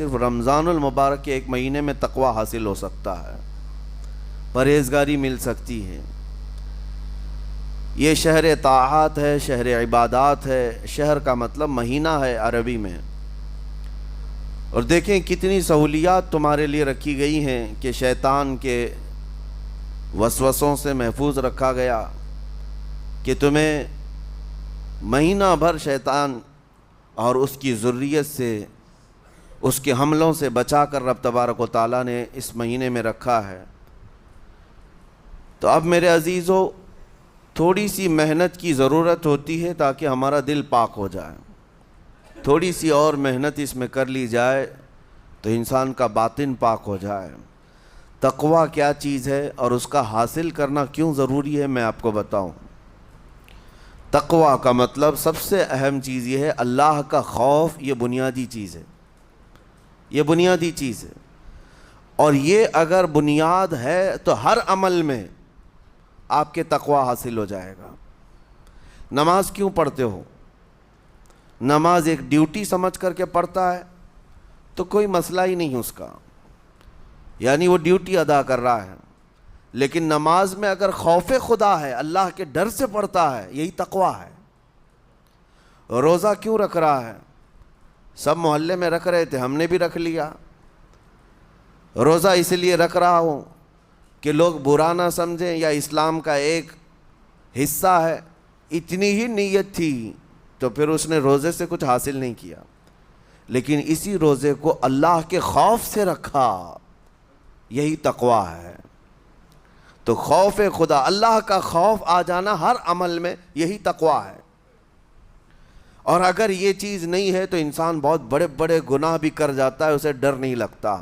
صرف رمضان المبارک کے ایک مہینے میں تقوی حاصل ہو سکتا ہے، پرہیزگاری مل سکتی ہے۔ یہ شہر طاعات ہے، شہر عبادات ہے، شہر کا مطلب مہینہ ہے عربی میں۔ اور دیکھیں کتنی سہولیات تمہارے لیے رکھی گئی ہیں کہ شیطان کے وسوسوں سے محفوظ رکھا گیا، کہ تمہیں مہینہ بھر شیطان اور اس کی ذریت سے، اس کے حملوں سے بچا کر رب تبارک و تعالیٰ نے اس مہینے میں رکھا ہے۔ تو اب میرے عزیزو، تھوڑی سی محنت کی ضرورت ہوتی ہے تاکہ ہمارا دل پاک ہو جائے۔ تھوڑی سی اور محنت اس میں کر لی جائے تو انسان کا باطن پاک ہو جائے۔ تقوی کیا چیز ہے اور اس کا حاصل کرنا کیوں ضروری ہے، میں آپ کو بتاؤں۔ تقوی کا مطلب سب سے اہم چیز یہ ہے اللہ کا خوف۔ یہ بنیادی چیز ہے، یہ بنیادی چیز ہے، اور یہ اگر بنیاد ہے تو ہر عمل میں آپ کے تقوی حاصل ہو جائے گا۔ نماز کیوں پڑھتے ہو؟ نماز ایک ڈیوٹی سمجھ کر کے پڑھتا ہے تو کوئی مسئلہ ہی نہیں اس کا، یعنی وہ ڈیوٹی ادا کر رہا ہے۔ لیکن نماز میں اگر خوف خدا ہے، اللہ کے ڈر سے پڑھتا ہے، یہی تقوی ہے۔ روزہ کیوں رکھ رہا ہے؟ سب محلے میں رکھ رہے تھے، ہم نے بھی رکھ لیا۔ روزہ اس لیے رکھ رہا ہوں کہ لوگ برا نہ سمجھیں، یا اسلام کا ایک حصہ ہے۔ اتنی ہی نیت تھی تو پھر اس نے روزے سے کچھ حاصل نہیں کیا، لیکن اسی روزے کو اللہ کے خوف سے رکھا، یہی تقوی ہے۔ تو خوف خدا، اللہ کا خوف آ جانا ہر عمل میں، یہی تقوی ہے۔ اور اگر یہ چیز نہیں ہے تو انسان بہت بڑے بڑے گناہ بھی کر جاتا ہے، اسے ڈر نہیں لگتا۔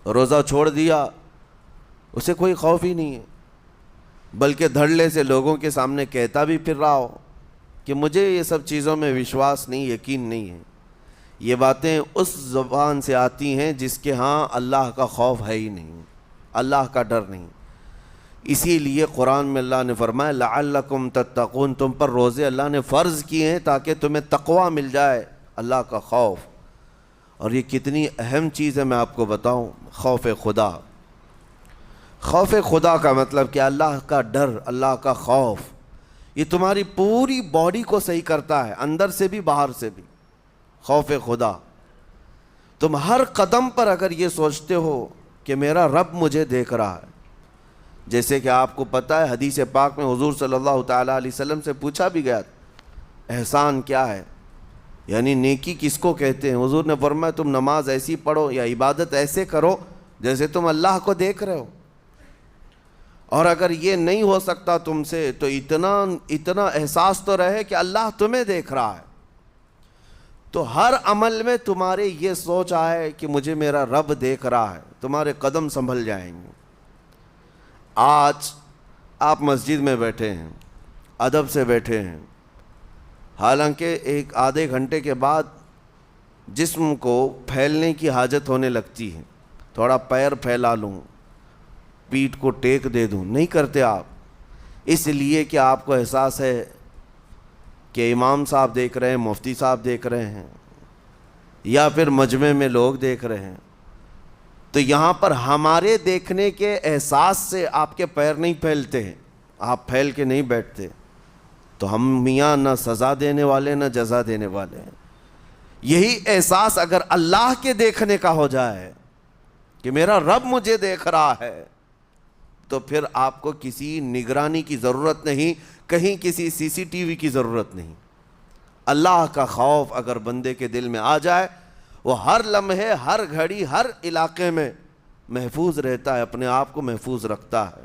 روزہ چھوڑ دیا، اسے کوئی خوف ہی نہیں ہے، بلکہ دھڑلے سے لوگوں کے سامنے کہتا بھی پھر رہا ہو کہ مجھے یہ سب چیزوں میں وشواس نہیں، یقین نہیں ہے۔ یہ باتیں اس زبان سے آتی ہیں جس کے ہاں اللہ کا خوف ہے ہی نہیں، اللہ کا ڈر نہیں۔ اسی لیے قرآن میں اللہ نے فرمایا لعلکم تتقون، تم پر روزے اللہ نے فرض کیے ہیں تاکہ تمہیں تقوی مل جائے، اللہ کا خوف۔ اور یہ کتنی اہم چیز ہے میں آپ کو بتاؤں، خوف خدا۔ خوف خدا کا مطلب کہ اللہ کا ڈر، اللہ کا خوف، یہ تمہاری پوری باڈی کو صحیح کرتا ہے، اندر سے بھی باہر سے بھی۔ خوف خدا، تم ہر قدم پر اگر یہ سوچتے ہو کہ میرا رب مجھے دیکھ رہا ہے، جیسے کہ آپ کو پتہ ہے حدیث پاک میں حضور صلی اللہ تعالیٰ علیہ وسلم سے پوچھا بھی گیا احسان کیا ہے، یعنی نیکی کس کو کہتے ہیں؟ حضور نے فرمایا تم نماز ایسی پڑھو یا عبادت ایسے کرو جیسے تم اللہ کو دیکھ رہے ہو۔ اور اگر یہ نہیں ہو سکتا تم سے تو اتنا احساس تو رہے کہ اللہ تمہیں دیکھ رہا ہے۔ تو ہر عمل میں تمہارے یہ سوچ آئے کہ مجھے میرا رب دیکھ رہا ہے، تمہارے قدم سنبھل جائیں گے۔ آج آپ مسجد میں بیٹھے ہیں، ادب سے بیٹھے ہیں، حالانکہ ایک آدھے گھنٹے کے بعد جسم کو پھیلنے کی حاجت ہونے لگتی ہے، تھوڑا پیر پھیلا لوں، پیٹھ کو ٹیک دے دوں، نہیں کرتے آپ، اس لیے کہ آپ کو احساس ہے کہ امام صاحب دیکھ رہے ہیں، مفتی صاحب دیکھ رہے ہیں، یا پھر مجمع میں لوگ دیکھ رہے ہیں۔ تو یہاں پر ہمارے دیکھنے کے احساس سے آپ کے پیر نہیں پھیلتے ہیں، آپ پھیل کے نہیں بیٹھتے۔ تو ہم میاں نہ سزا دینے والے نہ جزا دینے والے ہیں۔ یہی احساس اگر اللہ کے دیکھنے کا ہو جائے کہ میرا رب مجھے دیکھ رہا ہے، تو پھر آپ کو کسی نگرانی کی ضرورت نہیں، کہیں کسی سی سی ٹی وی کی ضرورت نہیں۔ اللہ کا خوف اگر بندے کے دل میں آ جائے، وہ ہر لمحے، ہر گھڑی، ہر علاقے میں محفوظ رہتا ہے، اپنے آپ کو محفوظ رکھتا ہے۔